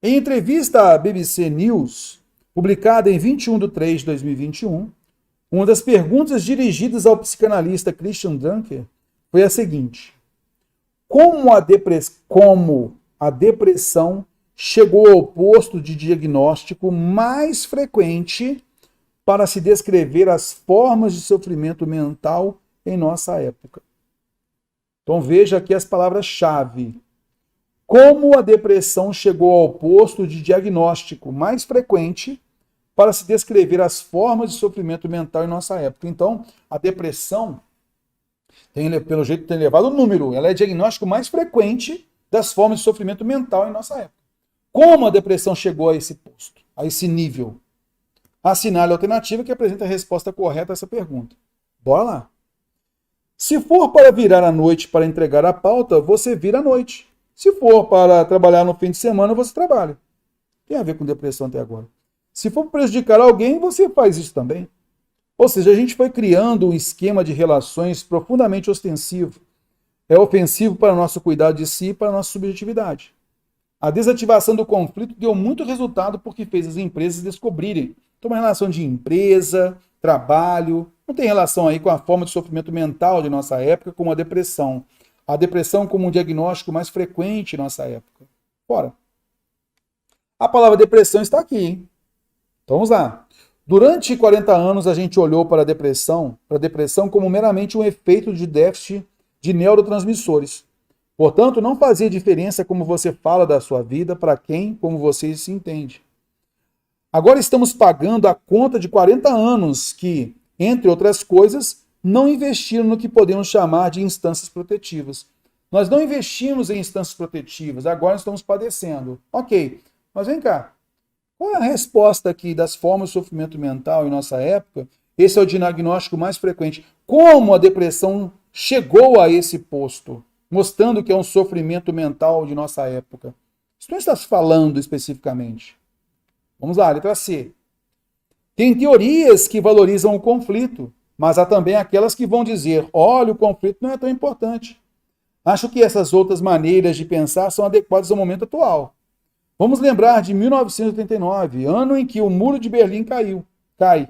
Em entrevista à BBC News, publicada em 21/3/2021, uma das perguntas dirigidas ao psicanalista Christian Dunker foi a seguinte: como a depressão chegou ao posto de diagnóstico mais frequente para se descrever as formas de sofrimento mental em nossa época? Então veja aqui as palavras-chave. Como a depressão chegou ao posto de diagnóstico mais frequente para se descrever as formas de sofrimento mental em nossa época. Então, a depressão, pelo jeito, tem levado o número. Ela é o diagnóstico mais frequente das formas de sofrimento mental em nossa época. Como a depressão chegou a esse posto, a esse nível? Assinale a alternativa que apresenta a resposta correta a essa pergunta. Bora lá. Se for para virar à noite para entregar a pauta, você vira à noite. Se for para trabalhar no fim de semana, você trabalha. Tem a ver com depressão até agora. Se for prejudicar alguém, você faz isso também. Ou seja, a gente foi criando um esquema de relações profundamente ostensivo. É ofensivo para o nosso cuidado de si e para a nossa subjetividade. A desativação do conflito deu muito resultado porque fez as empresas descobrirem. Então, uma relação de empresa, trabalho, não tem relação aí com a forma de sofrimento mental de nossa época, como a depressão. A depressão como um diagnóstico mais frequente em nossa época. Bora. A palavra depressão está aqui, hein? Então vamos lá. Durante 40 anos a gente olhou para a depressão como meramente um efeito de déficit de neurotransmissores. Portanto, não fazia diferença como você fala da sua vida, para quem, como você se entende. Agora estamos pagando a conta de 40 anos que, entre outras coisas, não investiram no que podemos chamar de instâncias protetivas. Nós não investimos em instâncias protetivas, agora estamos padecendo. Ok, mas vem cá. Qual é a resposta aqui das formas de sofrimento mental em nossa época? Esse é o diagnóstico mais frequente. Como a depressão chegou a esse posto, mostrando que é um sofrimento mental de nossa época? Isso não está se falando especificamente. Vamos lá, letra C. Tem teorias que valorizam o conflito, mas há também aquelas que vão dizer, olha, o conflito não é tão importante. Acho que essas outras maneiras de pensar são adequadas ao momento atual. Vamos lembrar de 1989, ano em que o Muro de Berlim cai.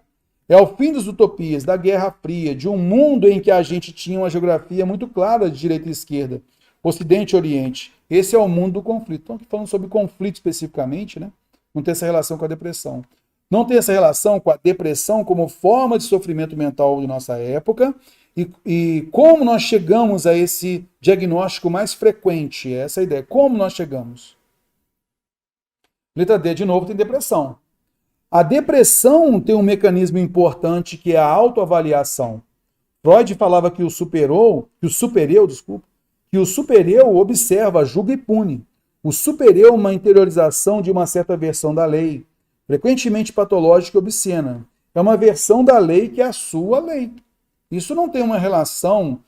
É o fim das utopias, da Guerra Fria, de um mundo em que a gente tinha uma geografia muito clara de direita e esquerda, Ocidente e Oriente. Esse é o mundo do conflito. Então, aqui falando sobre conflito especificamente, né? Não tem essa relação com a depressão. Não tem essa relação com a depressão como forma de sofrimento mental de nossa época e como nós chegamos a esse diagnóstico mais frequente. Essa é a ideia. Como nós chegamos? Letra D, de novo, tem depressão. A depressão tem um mecanismo importante que é a autoavaliação. Freud falava que o supereu observa, julga e pune. O supereu é uma interiorização de uma certa versão da lei, frequentemente patológica e obscena. É uma versão da lei que é a sua lei. Isso não tem uma relação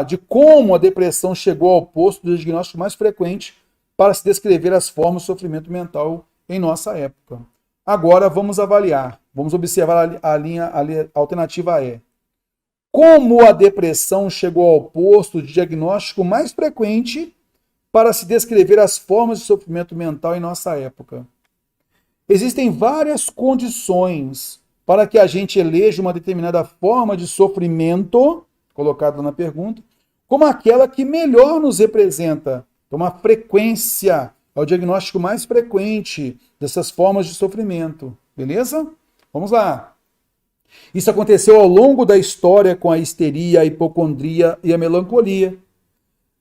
de como a depressão chegou ao posto do diagnóstico mais frequente para se descrever as formas de sofrimento mental em nossa época. Agora vamos avaliar, vamos observar a alternativa E. Como a depressão chegou ao posto de diagnóstico mais frequente para se descrever as formas de sofrimento mental em nossa época? Existem várias condições para que a gente eleja uma determinada forma de sofrimento, colocada na pergunta, como aquela que melhor nos representa. Então, uma frequência, é o diagnóstico mais frequente dessas formas de sofrimento. Beleza? Vamos lá. Isso aconteceu ao longo da história com a histeria, a hipocondria e a melancolia.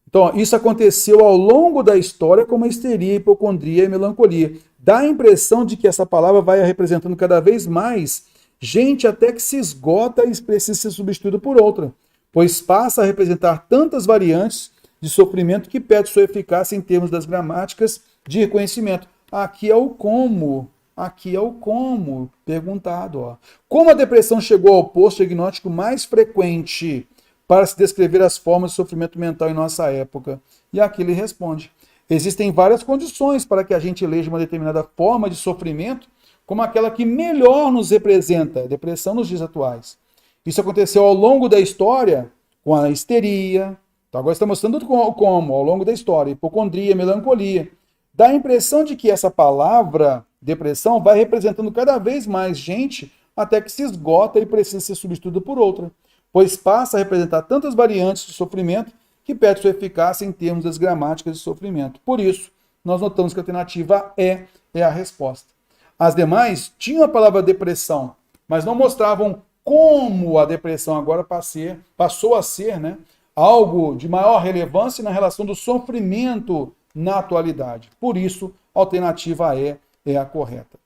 Então, isso aconteceu ao longo da história com a histeria, hipocondria e melancolia. Dá a impressão de que essa palavra vai representando cada vez mais gente até que se esgota e precisa ser substituída por outra, pois passa a representar tantas variantes de sofrimento que perde sua eficácia em termos das gramáticas de reconhecimento. Aqui é o como. Aqui é o como perguntado. Ó. Como a depressão chegou ao posto diagnóstico mais frequente para se descrever as formas de sofrimento mental em nossa época? E aqui ele responde. Existem várias condições para que a gente eleja uma determinada forma de sofrimento como aquela que melhor nos representa, a depressão nos dias atuais. Isso aconteceu ao longo da história com a histeria. Então agora está mostrando como, ao longo da história, hipocondria, melancolia. Dá a impressão de que essa palavra depressão vai representando cada vez mais gente até que se esgota e precisa ser substituída por outra, pois passa a representar tantas variantes de sofrimento que perde sua eficácia em termos das gramáticas de sofrimento. Por isso, nós notamos que a alternativa é a resposta. As demais tinham a palavra depressão, mas não mostravam como a depressão agora passou a ser, né, algo de maior relevância na relação do sofrimento na atualidade. Por isso, a alternativa é a correta.